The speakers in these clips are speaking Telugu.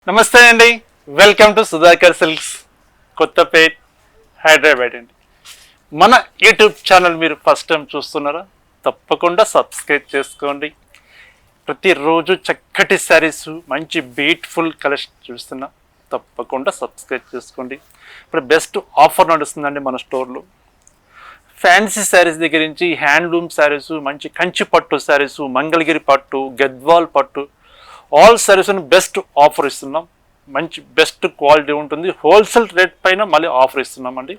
నమస్తే అండి, welcome to Sudhakar silks, Kothapet, Hyderabad అండి. మన యూట్యూబ్ ఛానల్ మీరు ఫస్ట్ టైం చూస్తున్నారా? తప్పకుండా సబ్స్క్రైబ్ చేసుకోండి. ప్రతిరోజు చక్కటి శారీస్, మంచి బ్యూటిఫుల్ కలెక్షన్ చూస్తున్నా, తప్పకుండా సబ్స్క్రైబ్ చేసుకోండి. ఇప్పుడు బెస్ట్ ఆఫర్ నడుస్తుందండి మన స్టోర్లో. ఫ్యాన్సీ శారీస్ దగ్గర నుంచి హ్యాండ్లూమ్ శారీస్, మంచి కంచి పట్టు శారీస్, మంగళగిరి పట్టు, గద్వాల్ పట్టు, ఆల్ శారీస్ బెస్ట్ ఆఫర్ ఇస్తున్నాం. మంచి బెస్ట్ క్వాలిటీ ఉంటుంది. హోల్సేల్ రేట్ పైన మళ్ళీ ఆఫర్ ఇస్తున్నామండి.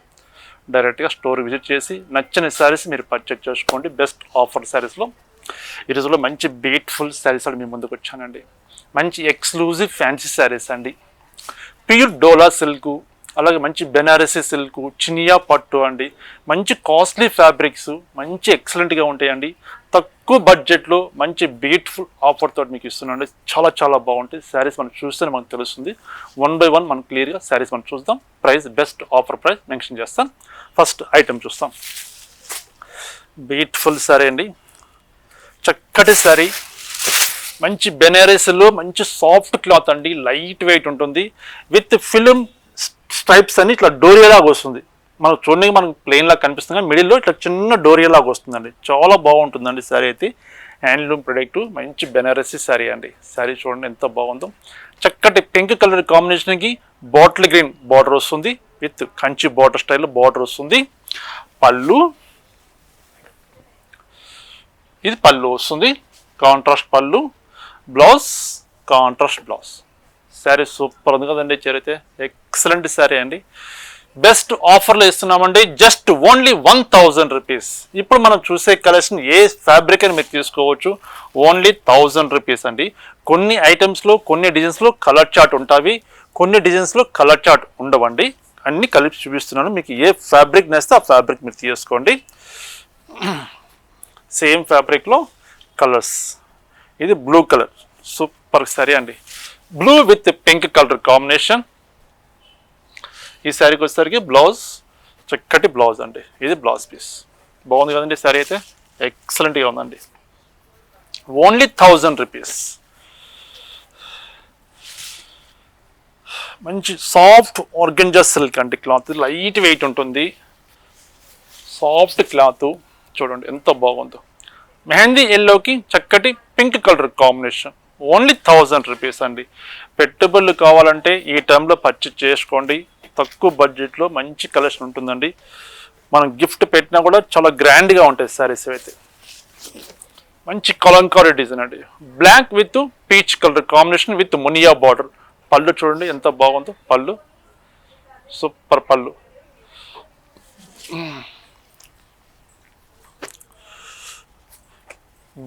డైరెక్ట్గా స్టోర్ విజిట్ చేసి నచ్చిన శారీస్ మీరు పర్చేజ్ చేసుకోండి. బెస్ట్ ఆఫర్ శారీస్లో ఈ రోజులో మంచి బ్యూటిఫుల్ శారీస్ మీ ముందుకు వచ్చానండి. మంచి ఎక్స్క్లూజివ్ ఫ్యాన్సీ శారీస్ అండి. ప్యూర్ డోలా సిల్క్, అలాగే మంచి బెనారసీ సిల్క్, చినియా పట్టు అండి. మంచి కాస్ట్లీ ఫ్యాబ్రిక్స్, మంచి ఎక్సలెంట్గా ఉంటాయండి. తక్కువ బడ్జెట్లో మంచి బ్యూటిఫుల్ ఆఫర్ తోటి మీకు ఇస్తున్నాండి. చాలా చాలా బాగుంటాయి శారీస్. మనం చూస్తేనే మనకు తెలుస్తుంది. 1 by 1 మనం క్లియర్గా శారీస్ మనం చూద్దాం. Price best offer price mention చేస్తాం. ఫస్ట్ ఐటమ్ చూస్తాం. బ్యూటిఫుల్ శారీ అండి, చక్కటి శారీ. మంచి బెనారసీలో మంచి సాఫ్ట్ క్లాత్ అండి, లైట్ వెయిట్ ఉంటుంది. విత్ ఫిలిం స్ట్రైప్స్ అని ఇట్లా డోరియలాగా వస్తుంది. మనకు చూడడానికి మనకు ప్లెయిన్ లాగా కనిపిస్తుంది, కానీ మిడిల్లో ఇట్లా చిన్న డోరియలాగా వస్తుందండి. చాలా బాగుంటుందండి శారీ అయితే. హ్యాండ్లూమ్ ప్రొడక్ట్, మంచి బెనారసీ శారీ అండి. శారీ చూడండి ఎంత బాగుందో. చక్కటి పింక్ కలర్ కాంబినేషన్కి బాటిల్ గ్రీన్ బార్డర్ వస్తుంది. విత్ కంచి బార్డర్ స్టైల్లో బార్డర్ వస్తుంది. పళ్ళు, ఇది పళ్ళు వస్తుంది, కాంట్రాస్ట్ పళ్ళు. Blouse contrast blouse. Sari super ఉంది కదండి. చేరైతే ఎక్సలెంట్ శారీ అండి. బెస్ట్ ఆఫర్లో ఇస్తున్నామండి. Just only 1000 rupees. ఇప్పుడు మనం చూసే కలెక్షన్ ఏ ఫ్యాబ్రిక్ అని మీరు తీసుకోవచ్చు. ఓన్లీ 1000 రూపీస్ అండి. కొన్ని ఐటమ్స్లో, కొన్ని డిజైన్స్లో కలర్ చార్ట్ ఉంటాయి, కొన్ని డిజైన్స్లో కలర్ చార్ట్ ఉండవండి. అన్ని కలిపి చూపిస్తున్నాను. మీకు ఏ ఫ్యాబ్రిక్ నేస్తే ఆ ఫ్యాబ్రిక్ మీరు తీసుకోండి. సేమ్ ఫ్యాబ్రిక్లో కలర్స్. ఇది బ్లూ కలర్, సూపర్ శారీ అండి. Blue with pink colour combination. ఈ శారీకి వచ్చేసరికి బ్లౌజ్, చక్కటి బ్లౌజ్ అండి. ఇది బ్లౌజ్ పీస్. బాగుంది కదండి శారీ అయితే. ఎక్సలెంట్గా ఉందండి. Only 1000 rupees. మంచి సాఫ్ట్ ఆర్గంజా సిల్క్ అండి. క్లాత్ లైట్ వెయిట్ ఉంటుంది, సాఫ్ట్ క్లాత్. చూడండి ఎంత బాగుందో. మెహందీ ఎల్లోకి చక్కటి pink colour combination. Only 1000 rupees అండి. పెట్టుబడులు కావాలంటే ఈ టైంలో పర్చేజ్ చేసుకోండి. తక్కువ బడ్జెట్లో మంచి కలెక్షన్ ఉంటుందండి. మనం గిఫ్ట్ పెట్టినా కూడా చాలా గ్రాండ్గా ఉంటాయి శారీస్ అయితే. మంచి కలంకారీ డిజైన్ అండి. Black with peach colour combination with మునియా బార్డర్. పళ్ళు చూడండి ఎంత బాగుందో. పళ్ళు సూపర్ పళ్ళు.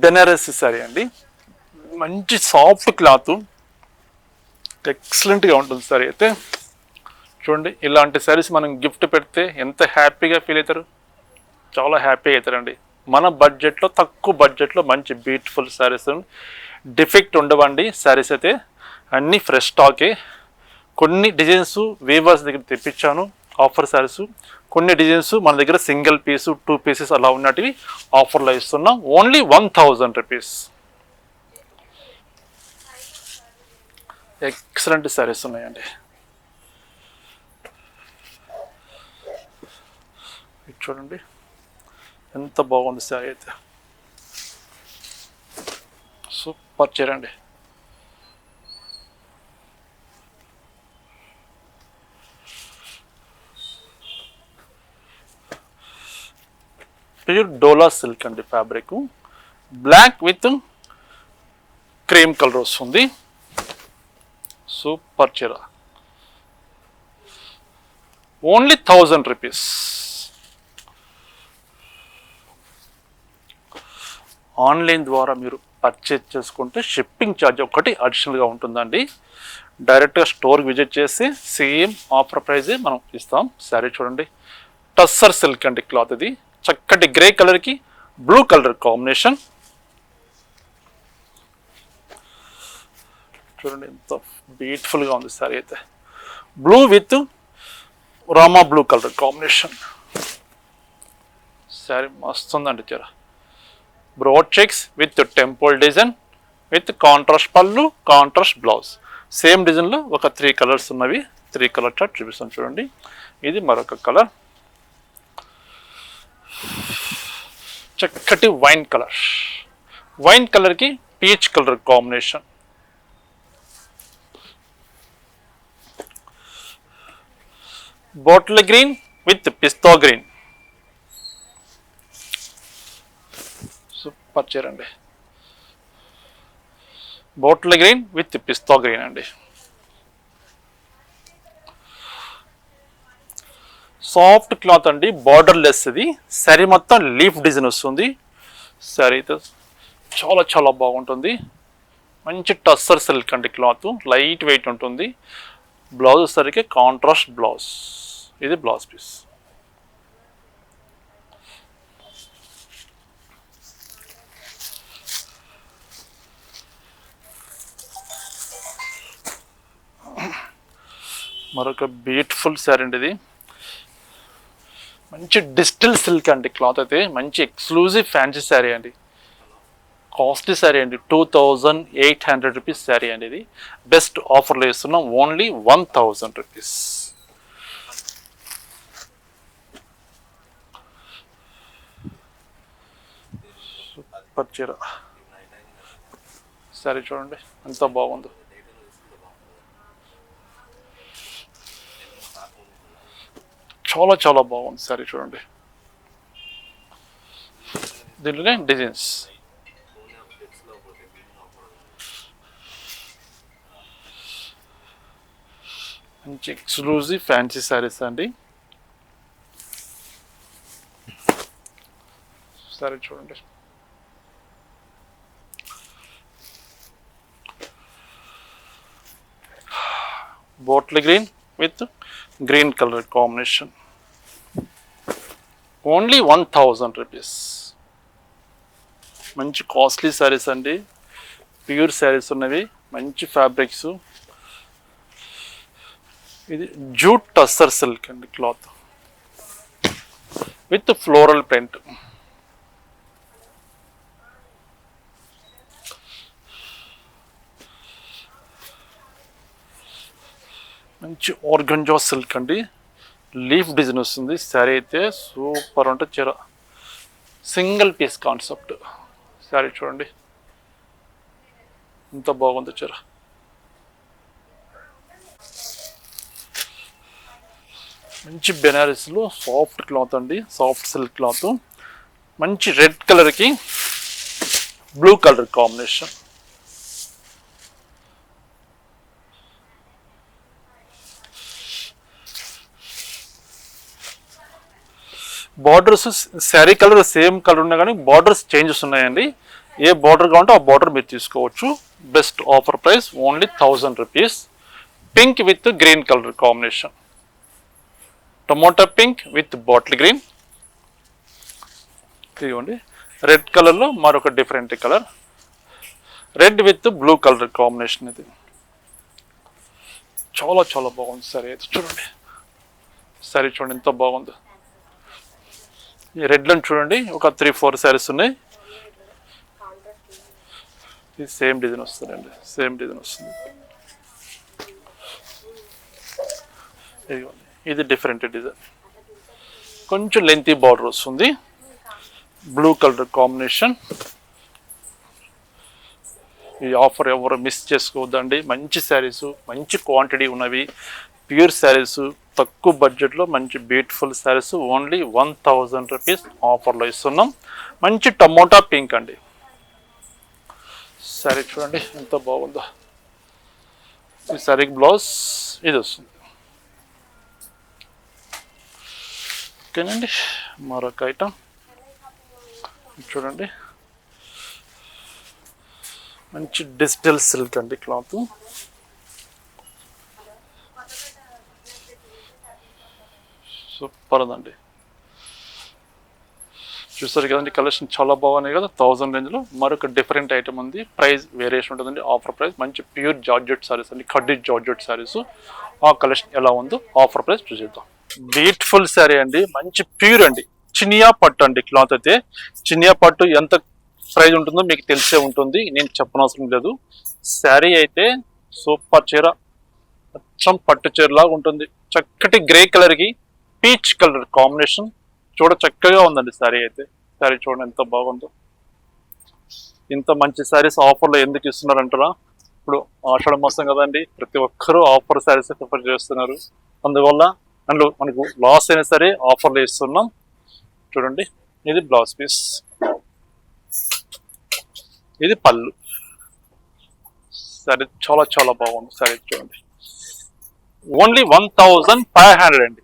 బెనారసీ శారీ అండి. మంచి సాఫ్ట్ క్లాత్, ఎక్సలెంట్గా ఉంటుంది శారీ అయితే. చూడండి, ఇలాంటి శారీస్ మనం గిఫ్ట్ పెడితే ఎంత హ్యాపీగా ఫీల్ అవుతారు. చాలా హ్యాపీగా అవుతారండి. మన బడ్జెట్లో, తక్కువ బడ్జెట్లో మంచి బ్యూటిఫుల్ శారీస్. డిఫెక్ట్ ఉండవండి శారీస్ అయితే. అన్నీ ఫ్రెష్ స్టాకే. కొన్ని డిజైన్స్ వీవర్స్ దగ్గర తెప్పించాను ఆఫర్ శారీస్. కొన్ని డిజైన్స్ మన దగ్గర సింగిల్ పీసు, 2 పీసెస్ అలా ఉన్నటివి ఆఫర్లో ఇస్తున్నాం. Only 1000 rupees. ఎక్సలెంట్ శారీస్ ఉన్నాయండి. చూడండి ఎంత బాగుంది శారీ అయితే. సూపర్ చీర అండి. ప్యూర్ డోలా సిల్క్ అండి fabric. Black with cream colour వస్తుంది. సూపర్ చీర. Only 1000 rupees. ఆన్లైన్ ద్వారా మీరు పర్చేజ్ చేసుకుంటే షిప్పింగ్ ఛార్జ్ ఒకటి అడిషనల్గా ఉంటుందండి. డైరెక్ట్గా స్టోర్కి విజిట్ చేసి సేమ్ ఆఫర్ ప్రైజే మనం ఇస్తాం. శారీ చూడండి, టస్సర్ సిల్క్ అండి క్లాత్. ఇది చక్కటి గ్రే కలర్కి బ్లూ కలర్ కాంబినేషన్. చూడండి ఎంత బ్యూటిఫుల్గా ఉంది శారీ అయితే. Blue with Rama blue colour combination. Sari మస్తు ఉందండి చీర. Broad checks with temple design with contrast పళ్ళు, కాంట్రాస్ట్ బ్లౌజ్. సేమ్ డిజైన్లో ఒక 3 కలర్స్ ఉన్నవి. 3 కలర్ చార్ట్ చూపిస్తాను చూడండి. ఇది మరొక కలర్, చక్కటి వైన్ కలర్. వైన్ కలర్కి peach colour combination. Bottle green with pista green. Super చీర అండి. Bottle green with pista green అండి. సాఫ్ట్ క్లాత్ అండి, బార్డర్ లెస్. ఇది శారీ మొత్తం లీఫ్ డిజైన్ వస్తుంది. శారీ అయితే చాలా చాలా బాగుంటుంది. మంచి టస్సర్ సిల్క్ అండి క్లాత్, లైట్ వెయిట్ ఉంటుంది. బ్లౌజ్ వచ్చేసరికి కాంట్రాస్ట్ బ్లౌజ్. ఇది బ్లౌజ్ పీస్. మరొక బ్యూటిఫుల్ శారీ అండి. ఇది మంచి డిజిటల్ సిల్క్ అండి క్లాత్ అయితే. మంచి ఎక్స్క్లూజివ్ ఫ్యాన్సీ శారీ అండి. కాస్ట్లీ శారీ అండి. 2800 రూపీస్ శారీ అండి. ఇది బెస్ట్ ఆఫర్లో ఇస్తున్నాం. Only 1000 rupees. సూపర్ చీర. శారీ చూడండి ఎంత బాగుందో. చాలా చాలా బాగుంది శారీ చూడండి. దీంట్లోనే డిజైన్స్. మంచి ఎక్స్క్లూజివ్ ఫ్యాన్సీ శారీస్ అండి. శారీ చూడండి. Bottle green with green colour combination. Only 1000 rupees. మంచి కాస్ట్లీ శారీస్ అండి. ప్యూర్ శారీస్ ఉన్నవి, మంచి ఫ్యాబ్రిక్స్. ఇది జూట్ టస్సర్ సిల్క్ అండి క్లాత్ విత్ ఫ్లోరల్ ప్రింట్. మంచి ఆర్గంజా సిల్క్ అండి, లీఫ్ డిజైన్ వస్తుంది. శారీ అయితే సూపర్ అంటే చీర. Single piece concept. శారీ చూడండి ఎంత బాగుంది చీర. మంచి బెనారస్లో సాఫ్ట్ క్లాత్ అండి, సాఫ్ట్ సిల్క్ క్లాత్. మంచి రెడ్ కలర్కి blue colour combination. Borders sari colour same colour ఉన్నా కానీ బార్డర్స్ చేంజెస్ ఉన్నాయండి. ఏ బార్డర్ కావాలంటే ఆ బార్డర్ మీరు తీసుకోవచ్చు. Best offer price only 1000 rupees. Pink with green colour combination. Tomato pink with bottle green. ఇదిగోండి రెడ్ కలర్లో మరొక different colour. Red with blue colour combination. ఇది చాలా చాలా బాగుంది సారీ అయితే చూడండి. సారీ చూడండి ఎంత బాగుందో. ఈ రెడ్లో చూడండి ఒక 3-4 శారీస్ ఉన్నాయి. ఇది సేమ్ డిజైన్ వస్తుందండి, సేమ్ డిజైన్ వస్తుంది. ఇది డిఫరెంట్ డిజైన్, కొంచెం లెంతీ బార్డర్ వస్తుంది. Blue colour combination. ఈ ఆఫర్ ఎవరు మిస్ చేసుకోవద్దండి. మంచి శారీస్, మంచి క్వాంటిటీ ఉన్నవి, ప్యూర్ శారీస్, తక్కువ బడ్జెట్లో మంచి బ్యూటిఫుల్ శారీస్. ఓన్లీ 1000 రూపీస్ ఆఫర్లో ఇస్తున్నాం. మంచి టమోటా పింక్ అండి. శారీ చూడండి ఎంత బాగుందో. ఈ శారీకి బ్లౌజ్ ఇది వస్తుంది. ఓకేనండి. మరొక ఐటమ్ చూడండి. మంచి డిజిటల్ సిల్క్ అండి క్లాత్. సూపర్ ఉందండి. చూస్తారు కదండి కలెక్షన్ చాలా బాగున్నాయి కదా. 1000 రేంజ్లో మరొక డిఫరెంట్ ఐటమ్ ఉంది. ప్రైస్ వేరియేషన్ ఉంటుందండి. ఆఫర్ ప్రైస్ మంచి ప్యూర్ జార్జెట్ సారీస్ అండి, కడ్డీ జార్జెట్ సారీస్. ఆ కలెక్షన్ ఎలా ఉందో ఆఫర్ ప్రైస్ చూసేద్దాం. బ్యూటిఫుల్ శారీ అండి, మంచి ప్యూర్ అండి, చినియా పట్టు అండి క్లాత్ అయితే. చినియా పట్టు ఎంత ప్రైస్ ఉంటుందో మీకు తెలిసే ఉంటుంది, నేను చెప్పనవసరం లేదు. శారీ అయితే సూపర్ చీర, అచ్చం పట్టు చీర లాగా ఉంటుంది. చక్కటి గ్రే కలర్ కి పీచ్ కలర్ కాంబినేషన్, చూడ చక్కగా ఉందండి శారీ అయితే. శారీ చూడండి ఎంత బాగుందో. ఇంత మంచి శారీస్ ఆఫర్లో ఎందుకు ఇస్తున్నారంటారా? ఇప్పుడు ఆషాఢ మాసం కదండి, ప్రతి ఒక్కరూ ఆఫర్ శారీస్ ప్రిఫర్ చేస్తున్నారు. అందువల్ల అందులో మనకు లాస్ అయినా సరే ఆఫర్లు ఇస్తున్నాం. చూడండి, ఇది బ్లౌజ్ పీస్, ఇది పళ్ళు. సరే, చాలా చాలా బాగుంది సరే. చూడండి, ఓన్లీ 1500 అండి,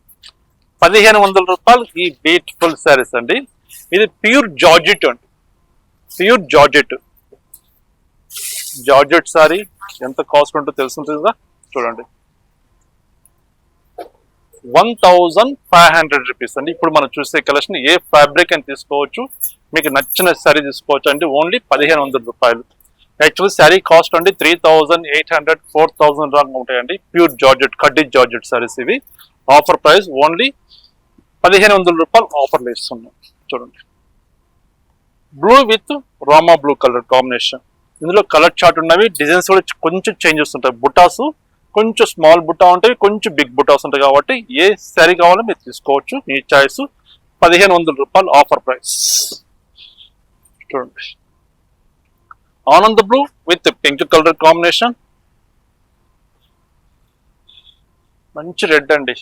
1500 రూపాయలు ఈ బ్యూటిఫుల్ శారీస్ అండి. ఇది ప్యూర్ జార్జెట్ అండి, ప్యూర్ జార్జెట్. జార్జెట్ శారీ ఎంత కాస్ట్ ఉంటుందో తెలుసుంటుంది కదా. చూడండి, 1500 రూపీస్ అండి. ఇప్పుడు మనం చూసే కలెక్షన్ ఏ ఫ్యాబ్రిక్ అని తీసుకోవచ్చు, మీకు నచ్చిన శారీ తీసుకోవచ్చు అండి. ఓన్లీ 1500 రూపాయలు. యాక్చువల్లీ శారీ కాస్ట్ అండి 3800, 4000 దాకా ఉంటాయండి. ప్యూర్ జార్జెట్, కడ్డీ జార్జెట్ శారీస్ ఇవి. ఆఫర్ ప్రైస్ ఓన్లీ 1500 రూపాయలు ఆఫర్లు ఇస్తున్నాం. చూడండి, blue with Rama blue colour combination. ఇందులో కలర్ చార్ట్ ఉన్నవి, డిజైన్స్ కూడా కొంచెం చేంజెస్ ఉంటాయి. బుటాస్ కొంచెం స్మాల్ బుటా ఉంటాయి, కొంచెం బిగ్ బుటాస్ ఉంటాయి. కాబట్టి ఏ శారీ కావాలో మీరు తీసుకోవచ్చు, మీ చాయిస్. 1500 రూపాయలు ఆఫర్ ప్రైస్. చూడండి, Anand blue with pink colour combination, మంచి రెడ్ అండి.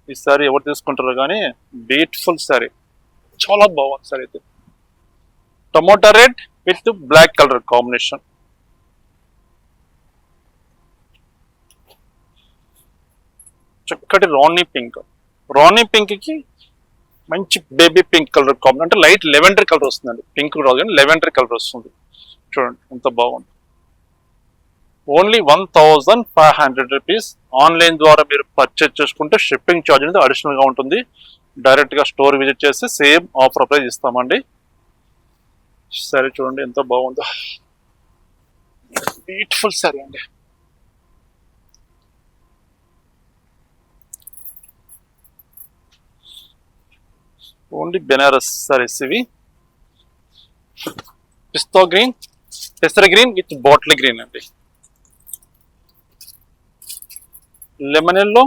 ఈ సారీ ఎవరు తీసుకుంటారో కానీ బ్యూటిఫుల్ సారీ, చాలా బాగుంది సారీ అయితే. Tomato red with black colour combination, చక్కటి రాణి పింక్. రాణి పింక్ కి మంచి బేబీ పింక్ కలర్ కాంబినేషన్, అంటే లైట్ లెవెండర్ కలర్ వస్తుందండి. పింక్ రాదు కానీ లెవెండర్ కలర్ వస్తుంది. చూడండి ఎంత బాగుంది. Only 1500 rupees. ఆన్లైన్ ద్వారా మీరు పర్చేజ్ చేసుకుంటే షిప్పింగ్ ఛార్జ్ అనేది అడిషనల్ గా ఉంటుంది. డైరెక్ట్ గా స్టోర్ విజిట్ చేసి సేమ్ ఆఫర్ ప్రైస్ ఇస్తామండి. సరే, చూడండి ఎంత బాగుందో, బ్యూటిఫుల్ సారీ అండి. ఓన్లీ బెనారస్ సారీస్ ఇవి. పిస్తా గ్రీన్, పెసర గ్రీన్ విత్ బాటిల్ గ్రీన్ అండి. Lemon yellow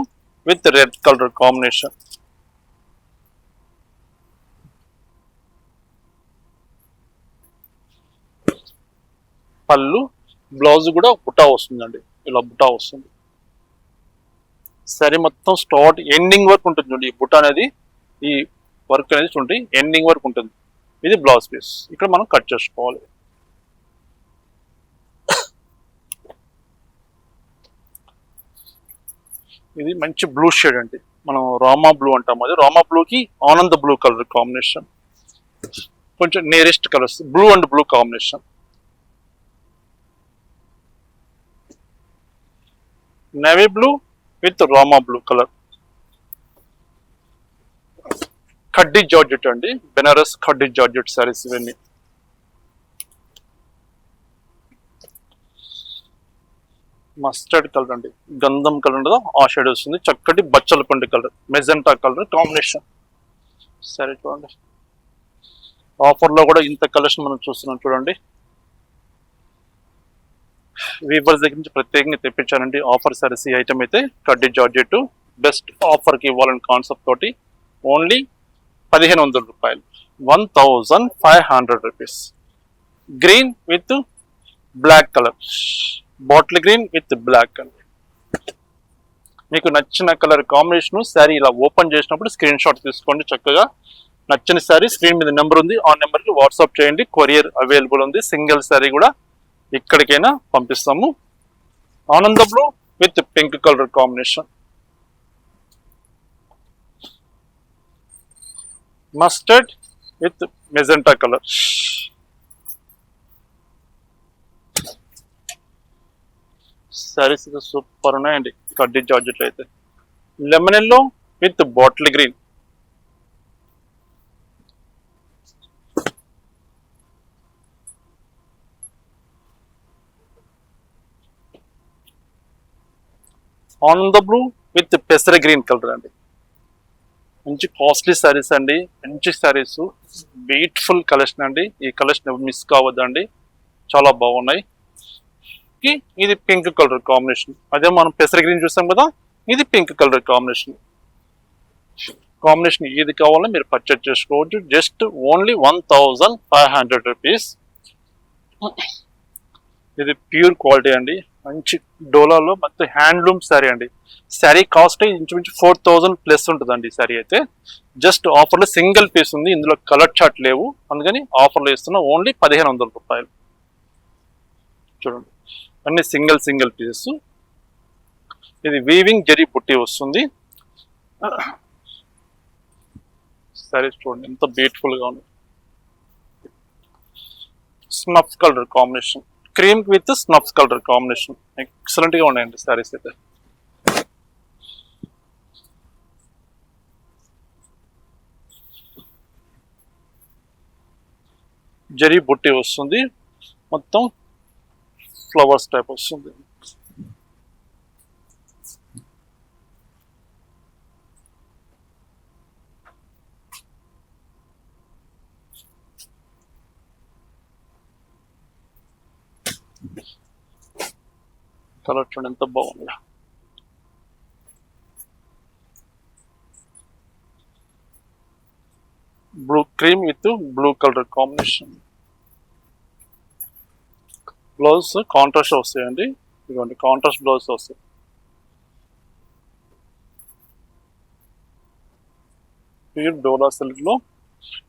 with red colour combination. పళ్ళు, బ్లౌజ్ కూడా బుటా వస్తుందండి, ఇలా బుటా వస్తుంది. సరే, మొత్తం స్టార్ట్ ఎండింగ్ వరకు ఉంటుంది చూడండి. ఈ బుటా అనేది, ఈ వర్క్ అనేది చూడండి ఎండింగ్ వరకు ఉంటుంది. ఇది బ్లౌజ్ పీస్, ఇక్కడ మనం కట్ చేసుకోవాలి. ఇది మంచి బ్లూ షేడ్ అండి, మనం రామా బ్లూ అంటాం. అది రామా బ్లూకి ఆనంద్ బ్లూ కలర్ కాంబినేషన్, కొంచెం nearest colours, blue and blue combination. Navy blue with Rama blue colour. కడ్డీ జార్జెట్ అండి, బెనారస్ కడ్డీ జార్జెట్ సారీస్ ఇవన్నీ. మస్టర్డ్ కలర్ అండి, గంధం కలర్ ఆ షేడ్ వస్తుంది. చక్కటి బచ్చల పండు కలర్, మెజెంటా కలర్ కాంబినేషన్. సరే, చూడండి ఆఫర్ లో కూడా ఇంత కలెక్షన్ మనం చూస్తున్నాం. చూడండి, వీవర్స్ దగ్గర నుంచి ప్రత్యేకంగా తెప్పించానండి ఆఫర్ సారీస్. ఈ ఐటమ్ అయితే కడ్డీ జార్జెట్ బెస్ట్ ఆఫర్ కి ఇవ్వాలని కాన్సెప్ట్ తోటి ఓన్లీ 1500 రూపాయలు, 1500 rupees. Green with black colour, bottle green with black అండి. మీకు నచ్చిన కలర్ కాంబినేషన్ శారీ ఇలా ఓపెన్ చేసినప్పుడు స్క్రీన్ షాట్ తీసుకోండి. చక్కగా నచ్చిన శారీ స్క్రీన్ మీద నెంబర్ ఉంది, ఆ నెంబర్కి వాట్సాప్ చేయండి. కొరియర్ అవైలబుల్ ఉంది. సింగిల్ శారీ కూడా ఎక్కడికైనా పంపిస్తాము. ఆనంద blue with pink colour combination, mustard with magenta colour. Saris super ఉన్నాయండి కడ్డీ జార్జెట్లు అయితే. Lemon yellow with bottle green, ఆనంద బ్లూ విత్ పెసర గ్రీన్ కలర్ అండి. మంచి కాస్ట్లీ శారీస్ అండి, మంచి శారీస్, బ్యూటిఫుల్ కలెక్షన్ అండి. ఈ కలెక్షన్ మిస్ కావద్దండి, చాలా బాగున్నాయి. కి ఇది పింక్ కలర్ కాంబినేషన్. అదే మనం పెసర గ్రీన్ చూస్తాం కదా, ఇది పింక్ కలర్ కాంబినేషన్. ఏది కావాలో మీరు పర్చేజ్ చేసుకోవచ్చు. Just only 1500 rupees. ఇది ప్యూర్ క్వాలిటీ అండి, మంచి డోలాలో మొత్తం హ్యాండ్లూమ్ శారీ అండి. శారీ కాస్ట్ ఇంచుమించు 4000 ప్లస్ ఉంటుందండి. ఈ శారీ అయితే జస్ట్ ఆఫర్లో సింగిల్ పీస్ ఉంది, ఇందులో కలర్ చార్ట్ లేవు, అందుకని ఆఫర్లో ఇస్తున్నా ఓన్లీ 1500 రూపాయలు. చూడండి అన్ని సింగిల్ పీసెస్. ఇది వీవింగ్ జరీ పుట్టి వస్తుంది. శారీ చూడండి ఎంత బ్యూటిఫుల్ గా ఉంది. Snuff colour combination, cream with snuff colour combination, excellent గా ఉన్నాయండి శారీస్ అయితే. జరీ బుట్టి వస్తుంది, మొత్తం ఫ్లవర్స్ టైప్ వస్తుంది. కలర్ చూడండి ఎంత బాగుంది. Blue cream with blue colour combination. Blouse contrast వస్తాయండి, ఇదిగోండి కాంట్రాస్ట్ బ్లౌజ్ వస్తాయి. ప్యూర్ డోలా సిల్క్ లో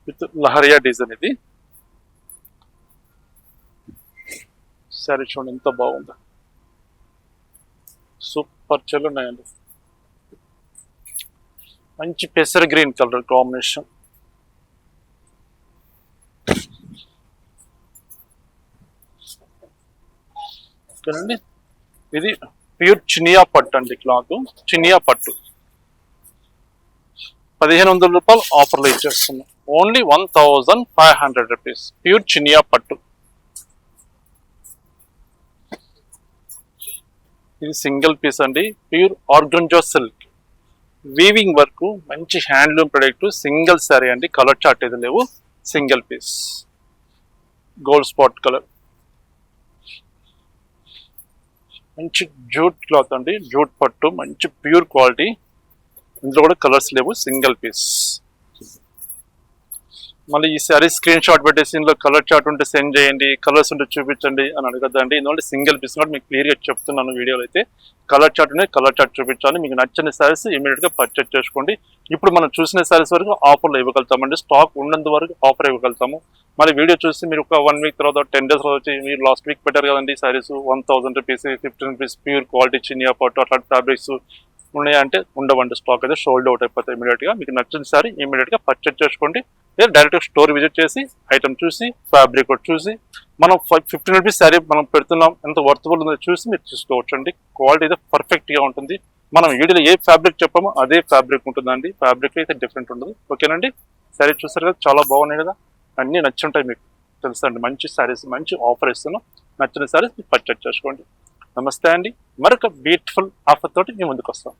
విత్ లహరియా డిజైన్. ఇది శారీ చూడండి ఎంత బాగుంది, సూపర్ చెల్లు ఉన్నాయండి. మంచి పెసర గ్రీన్ కలర్ కాంబినేషన్. ఓకేనండి, ఇది ప్యూర్ చినియా పట్టు అండి. క్లాత్ చినియా పట్టు 1500 రూపాయలు ఆఫర్లో ఇచ్చేస్తున్నాం. ఓన్లీ 1500 రూపీస్ ప్యూర్ చినియా పట్టు. ఇది సింగిల్ పీస్ అండి, pure organza silk, weaving work, మంచి హ్యాండ్లూమ్ ప్రొడక్ట్, సింగిల్ శారీ అండి. కలర్ చార్ట్ అయితే లేవు, single piece. Gold spot colour, మంచి జూట్ క్లాత్ అండి, జూట్ పట్టు, మంచి ప్యూర్ క్వాలిటీ. ఇందులో కూడా కలర్స్ లేవు, సింగిల్ పీస్. మళ్ళీ ఈ శారీ స్క్రీన్ షాట్ పెట్టేసి ఇందులో కలర్ చార్ట్ ఉంటే సెండ్ చేయండి, కలర్స్ ఉంటే చూపించండి అని అడగద్దండి. ఎందుకంటే సింగిల్ పీస్ కూడా మీకు క్లియర్గా చెప్తున్నాను వీడియోలో అయితే. కలర్ చార్ట్ ఉంటే కలర్ చార్ట్ చూపించాలి. మీకు నచ్చిన శారీస్ ఇమీడియట్గా పర్చేజ్ చేసుకోండి. ఇప్పుడు మనం చూసిన శారీస్ వరకు ఆఫర్లో ఇవ్వగలుగుతామండి, స్టాక్ ఉన్నంత వరకు ఆఫర్ ఇవ్వగలుగుతాము. మళ్ళీ వీడియో చూసి మీరు ఒక 1 వీక్ తర్వాత 10 డేస్ తర్వాత వచ్చి మీరు లాస్ట్ వీక్ పెట్టారు కదండి saris 1000 rupees 15 rupees pure quality Chiniya పట్టు అట్లాంటి ఫ్యాబ్రిక్స్ ఉన్నాయంటే ఉండవండి, స్టాక్ అయితే సోల్డ్ అవుట్ అయిపోతాయి ఇమీడియట్గా. మీకు నచ్చిన సారీ ఇమీడియట్గా పర్చేజ్ చేసుకోండి, లేదా డైరెక్ట్గా స్టోర్ విజిట్ చేసి ఐటమ్ చూసి ఫ్యాబ్రిక్ చూసి మనం 15 రూపీస్ శారీ మనం పెడుతున్నాం ఎంత వర్తబుల్ ఉందో చూసి మీరు తీసుకోవచ్చు అండి. క్వాలిటీ అయితే పర్ఫెక్ట్గా ఉంటుంది. మనం వీడియోలో ఏ ఫ్యాబ్రిక్ చెప్పామో అదే ఫ్యాబ్రిక్ ఉంటుందండి, ఫ్యాబ్రిక్ అయితే డిఫరెంట్ ఉండదు. ఓకేనండి, శారీ చూసారు కదా చాలా బాగున్నాయి కదా, అన్నీ నచ్చుంటాయి మీకు తెలుసండి. మంచి శారీస్ మంచి ఆఫర్ ఇస్తున్నాం, నచ్చిన శారీస్ మీరు పర్చేజ్ చేసుకోండి. నమస్తే అండి, మరొక బ్యూటిఫుల్ ఆఫర్ తోటి మీ ముందుకు వస్తాం.